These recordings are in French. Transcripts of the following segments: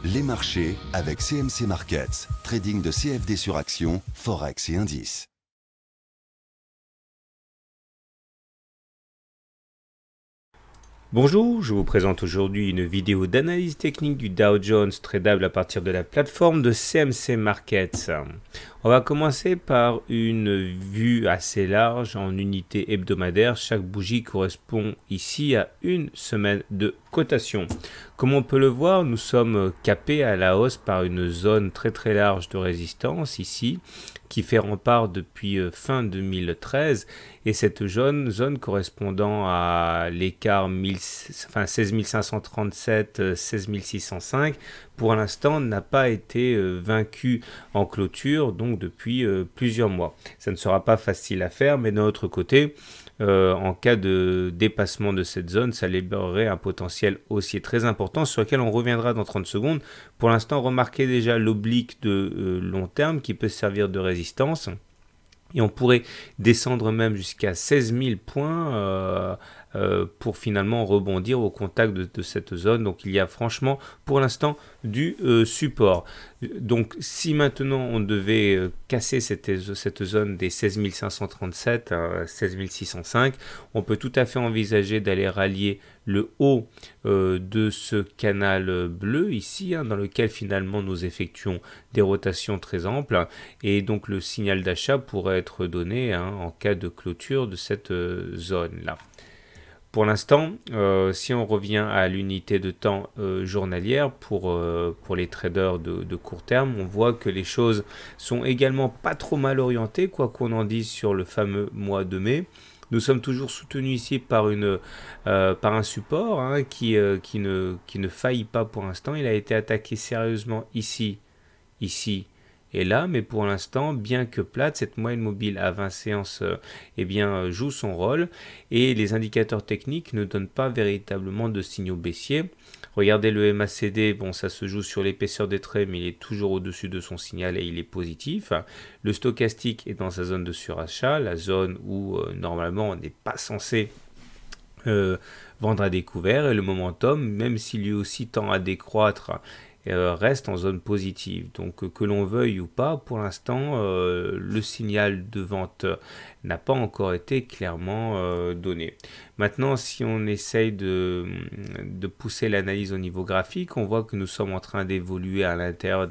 Les marchés avec CMC Markets, trading de CFD sur actions, Forex et indices. Bonjour, je vous présente aujourd'hui une vidéo d'analyse technique du Dow Jones tradable à partir de la plateforme de CMC Markets. On va commencer par une vue assez large en unité hebdomadaire. Chaque bougie correspond ici à une semaine de cotation. Comme on peut le voir, nous sommes capés à la hausse par une zone très large de résistance ici, qui fait rempart depuis fin 2013, et cette zone correspondant à l'écart 16 537, 16 605, pour l'instant n'a pas été vaincue en clôture, donc depuis plusieurs mois. Ça ne sera pas facile à faire, mais d'un autre côté, en cas de dépassement de cette zone, ça libérerait un potentiel haussier très important sur lequel on reviendra dans 30 secondes. Pour l'instant, remarquez déjà l'oblique de long terme qui peut servir de résistance. Et on pourrait descendre même jusqu'à 16 000 points pour finalement rebondir au contact de cette zone. Donc il y a franchement pour l'instant du support. Donc si maintenant on devait casser cette zone des 16 537 à 16 605, on peut tout à fait envisager d'aller rallier le haut de ce canal bleu ici, dans lequel finalement nous effectuons des rotations très amples, et donc le signal d'achat pourrait être donné en cas de clôture de cette zone là. Pour l'instant, si on revient à l'unité de temps journalière pour les traders de court terme, on voit que les choses sont également pas trop mal orientées, quoi qu'on en dise sur le fameux mois de mai. Nous sommes toujours soutenus ici par un support qui ne faillit pas pour l'instant. Il a été attaqué sérieusement ici et là, mais pour l'instant, bien que plate, cette moyenne mobile à 20 séances joue son rôle, et les indicateurs techniques ne donnent pas véritablement de signaux baissiers. Regardez le MACD, bon, ça se joue sur l'épaisseur des traits, mais il est toujours au-dessus de son signal et il est positif. Le stochastique est dans sa zone de surachat, la zone où normalement on n'est pas censé vendre à découvert, et le momentum, même s'il lui aussi tend à décroître, reste en zone positive. Donc que l'on veuille ou pas, pour l'instant, le signal de vente n'a pas encore été clairement donné. Maintenant, si on essaye de pousser l'analyse au niveau graphique, on voit que nous sommes en train d'évoluer à l'intérieur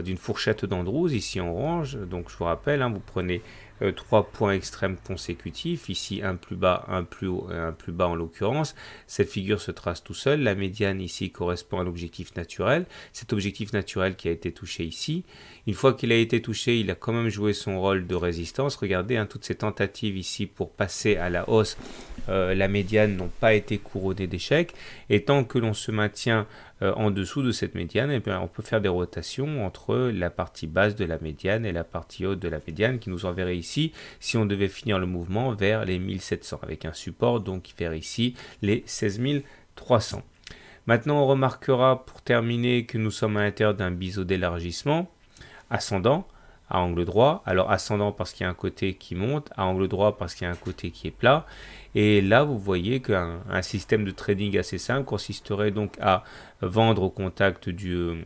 d'une fourchette d'Andrews, ici en orange. Donc je vous rappelle, vous prenez 3 points extrêmes consécutifs, ici un plus bas, un plus haut et un plus bas en l'occurrence. Cette figure se trace tout seul. La médiane ici correspond à l'objectif naturel. Cet objectif naturel qui a été touché ici. Une fois qu'il a été touché, il a quand même joué son rôle de résistance. Regardez, toutes ces tentatives ici pour passer à la hausse, la médiane n'ont pas été couronnées d'échecs. Et tant que l'on se maintient en dessous de cette médiane, on peut faire des rotations entre la partie basse de la médiane et la partie haute de la médiane, qui nous enverrait ici, si on devait finir le mouvement, vers les 1700, avec un support donc vers ici les 16 300. Maintenant, on remarquera pour terminer que nous sommes à l'intérieur d'un biseau d'élargissement ascendant à angle droit. Alors ascendant parce qu'il y a un côté qui monte, à angle droit parce qu'il y a un côté qui est plat. Et là, vous voyez qu'un système de trading assez simple consisterait donc à vendre au contact du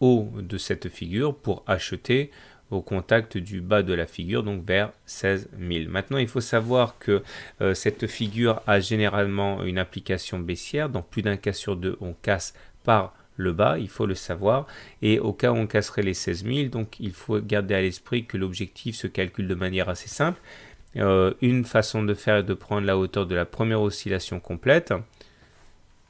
haut de cette figure pour acheter au contact du bas de la figure, donc vers 16 000. Maintenant, il faut savoir que cette figure a généralement une application baissière. Dans plus d'un cas sur deux, on casse par le bas, il faut le savoir, et au cas où on casserait les 16 000, donc il faut garder à l'esprit que l'objectif se calcule de manière assez simple. Une façon de faire est de prendre la hauteur de la première oscillation complète.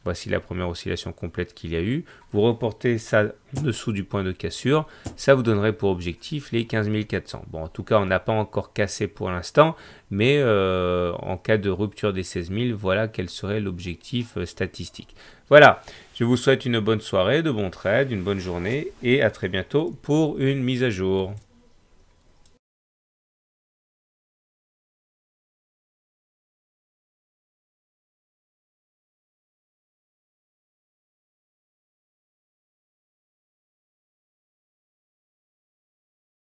Voici la première oscillation complète qu'il y a eu. Vous reportez ça en dessous du point de cassure. Ça vous donnerait pour objectif les 15 400. Bon, en tout cas, on n'a pas encore cassé pour l'instant, mais en cas de rupture des 16 000, voilà quel serait l'objectif statistique. Voilà, je vous souhaite une bonne soirée, de bons trades, une bonne journée, et à très bientôt pour une mise à jour.